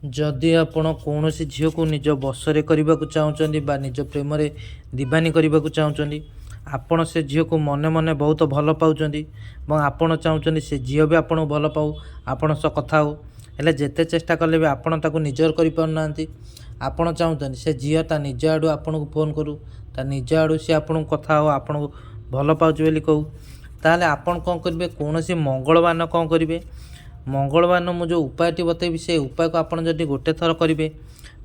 जदि आपण कौन झील को निज बसरे करने को चाहते निज प्रेम दीवानी करने को चाहते आपण से झील को मने मने बहुत भल पाँच आपण चाहते से झील भी आपन भल पाऊ आपण सह कथा हो हेल्ले जिते चेष्टा कले भी आपण ताको निजर कर पारना आपण चाहते से झील ता निज आड़ू आपन को फोन करू ता निज आड़ू सी आपन कथा हो आपन को भल पाँच बोली कहू ताहले आपण कौन करेंगे कौन मंगलवार कौन करेंगे मंगलवार मुझे जो उपायटी बतेबी से उपाय को आपड़ जब गोटे थर करेंगे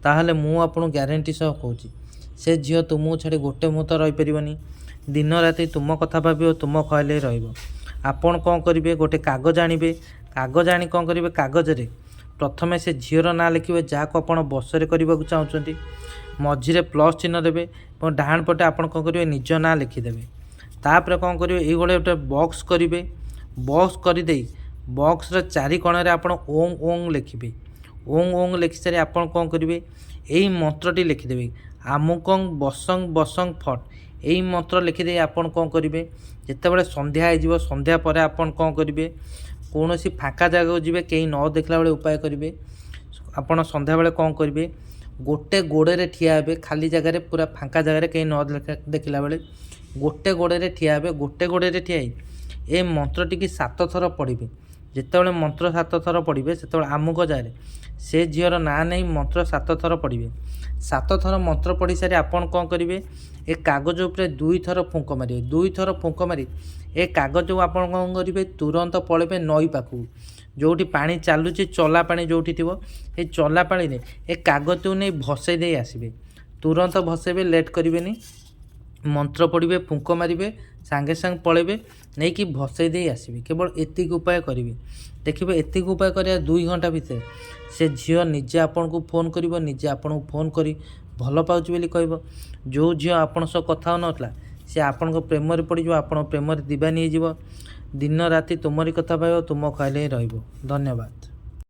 ताहले मु आपन ग्यारंटी सह कहूँ से झील तुमको छाड़ी गोटे मुहूर्त रहीपरनी दिन राति तुम कथा भाव तुम कहले आपण कौन करेंगे गोटे कागज आणवे कागज आनी कौन करेंगे कागज प्रथमे से झीर ना लिखे जहाँ को आप बसरे करने को चाहते मझीरे प्लस चिन्ह देवे और डाण पटे आप कौन करेंगे निज ना लिखिदेवे तापर कौन करेंगे ये गोटे बॉक्स करेंगे बॉक्स करदे बॉक्स चारि कोण आप ओं ओं लिखे ओं ओं लिखि सारी आप कौन करेंगे यही मंत्रटी लिखिदेवे आमुकंग बसंग बसंग फट यही मंत्र लिखिदे आप कौन करेंगे जितेबाला संध्या हो संध्या पर आप कौन करेंगे कौन सी फाँका जगह जी कहीं न देखला बेले उपाय करेंगे आपड़ संध्या बेले कौन करेंगे गोटे गोड़े ठिया हे खाली जगह पूरा फाँका जगह कहीं न देखला बेले गोटे गोड़े ठिया हे गोटे गोड़े ठिया ए मंत्रटी की 7 थर पढ़े जितेबाला मंत्र 7 थर पढ़े से आमुक जगह से झीर ना नहीं मंत्र 7 थर पढ़े 7 थर मंत्र पढ़ी सारी आपन कौन करेंगे ए कागज उपर 2 थर फुंक मारे 2 थर फुंक मारी ए कागज आप कौन करेंगे तुरंत पलैबे नई पाखु जोटी पानी चलुची चला पानी जोटी थी ये चला पानी ने ए कागज को नहीं भसई दे आसबे तुरंत भसेबे लेट करेंगे मंत्र पढ़े फुंक मारे सांगे सांग पलैबे नहीं कि भसई दे आसबे केवल एतिक उपाय करेंगे देखिए एतिक उपाय कर 2 घंटा भितर से झील निजे आपण को फोन कर निजे आपण को फोन कर भल पाँच बोली कह जो झील आपण सह कथा होना सी आपण प्रेम पड़ आप प्रेम दीवानी हो दिन राति तुमरी कथा पाइब तुम कहले ही रहिबो। धन्यवाद।